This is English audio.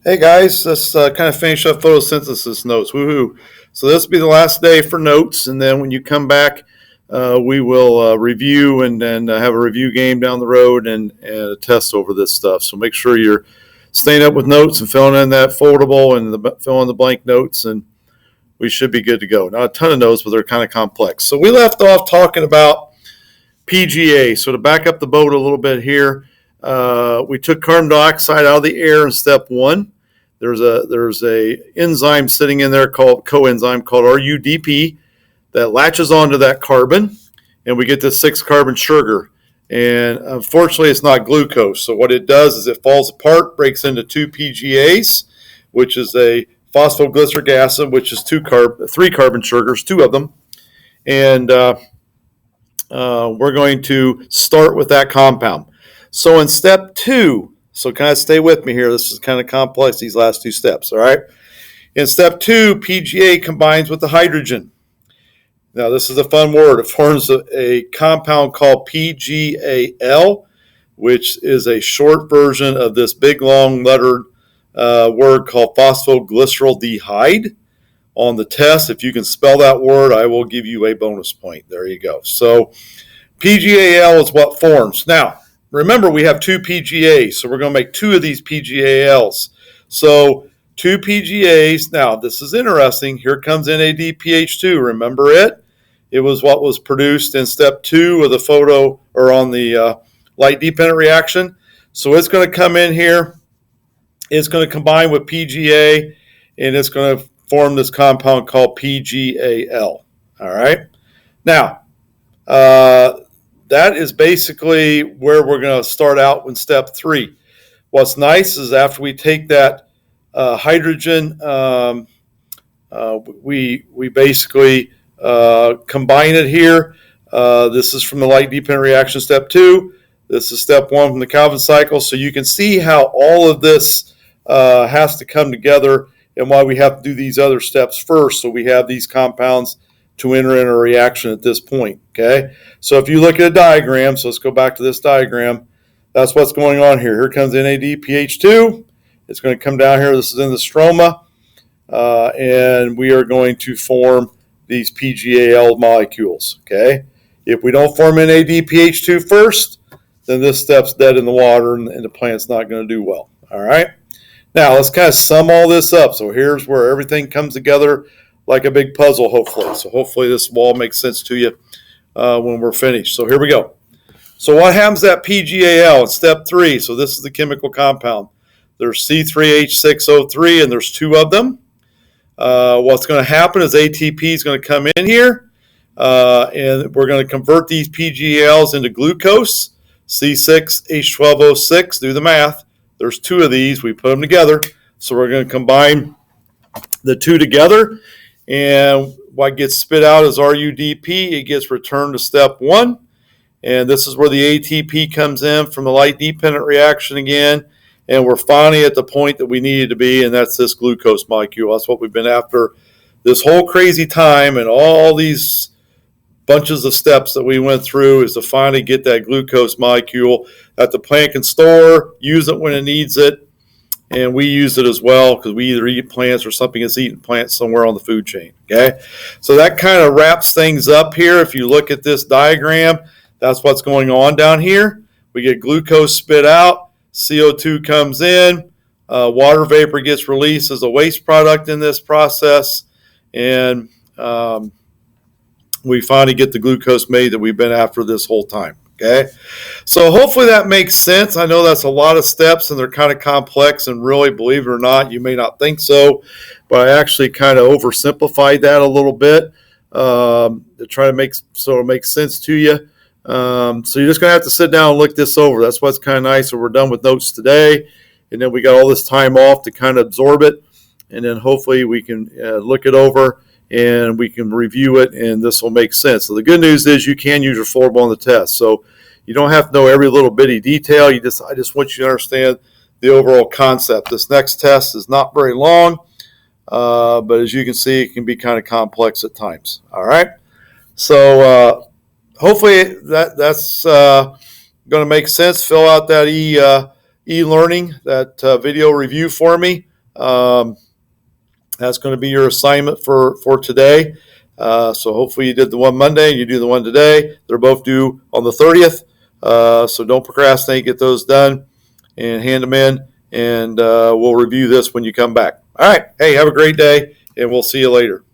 Hey guys, let's kind of finish up photosynthesis notes. Woohoo! So this will be the last day for notes, and then when you come back, we will review and then have a review game down the road and a test over this stuff. So make sure you're staying up with notes and filling in that foldable and fill in the blank notes, and we should be good to go. Not a ton of notes, but they're kind of complex. So we left off talking about PGA. So to back up the boat a little bit here, we took carbon dioxide out of the air in step one. There's a enzyme sitting in there called coenzyme called RUDP that latches onto that carbon, and we get this 6-carbon sugar. And unfortunately, it's not glucose. So what it does is it falls apart, breaks into 2 PGAs, which is a phosphoglyceric acid, which is 3 carbon sugars, 2 of them. And we're going to start with that compound. So in step 2, so kind of stay with me here. This is kind of complex, these last 2 steps, all right? In step 2, PGA combines with the hydrogen. Now, this is a fun word. It forms a compound called PGAL, which is a short version of this big, long lettered word called phosphoglyceraldehyde. On the test, if you can spell that word, I will give you a bonus point. There you go. So PGAL is what forms. Now, remember, we have 2 PGAs, so we're going to make 2 of these PGALs. So 2 PGAs. Now, this is interesting. Here comes NADPH2. Remember it? It was what was produced in step 2 of the photo or on the light-dependent reaction. So it's going to come in here. It's going to combine with PGA, and it's going to form this compound called PGAL. All right. Now, that is basically where we're going to start out in step 3. What's nice is after we take that hydrogen, we basically combine it here. This is from the light dependent reaction step 2. This is step 1 from the Calvin cycle. So you can see how all of this has to come together and why we have to do these other steps first. So we have these compounds to enter in a reaction at this point, okay? So if you look at a diagram, so let's go back to this diagram, that's what's going on here. Here comes NADPH2. It's going to come down here. This is in the stroma, and we are going to form these PGAL molecules, okay? If we don't form NADPH2 first, then this step's dead in the water, and the plant's not going to do well, all right? Now, let's kind of sum all this up. So here's where everything comes together like a big puzzle, hopefully. So hopefully this will all make sense to you when we're finished. So here we go. So what happens to that PGAL in step 3? So this is the chemical compound. There's C3H6O3, and there's 2 of them. What's going to happen is ATP is going to come in here, and we're going to convert these PGALs into glucose, C6H12O6. Do the math. There's 2 of these. We put them together. So we're going to combine the 2 together. And what gets spit out is RUDP. It gets returned to step 1. And this is where the ATP comes in from the light dependent reaction again. And we're finally at the point that we needed to be, and that's this glucose molecule. That's what we've been after this whole crazy time, and all these bunches of steps that we went through is to finally get that glucose molecule that the plant can store, use it when it needs it, and we use it as well because we either eat plants or something that's eating plants somewhere on the food chain, okay? So that kind of wraps things up here. If you look at this diagram, that's what's going on down here. We get glucose spit out, CO2 comes in, water vapor gets released as a waste product in this process, and we finally get the glucose made that we've been after this whole time. Okay, so hopefully that makes sense. I know that's a lot of steps and they're kind of complex, and really, believe it or not, you may not think so, but I actually kind of oversimplified that a little bit to try to make sense to you. So you're just going to have to sit down and look this over. That's what's kind of nice. So we're done with notes today, and then we got all this time off to kind of absorb it, and then hopefully we can look it over and we can review it, and this will make sense. So the good news is you can use your foldable on the test. So you don't have to know every little bitty detail. I just want you to understand the overall concept. This next test is not very long, but as you can see, it can be kind of complex at times. All right. So hopefully that's going to make sense. Fill out that e-learning, that video review for me. That's going to be your assignment for today. So hopefully you did the one Monday and you do the one today. They're both due on the 30th. So don't procrastinate. Get those done and hand them in. And we'll review this when you come back. All right. Hey, have a great day, and we'll see you later.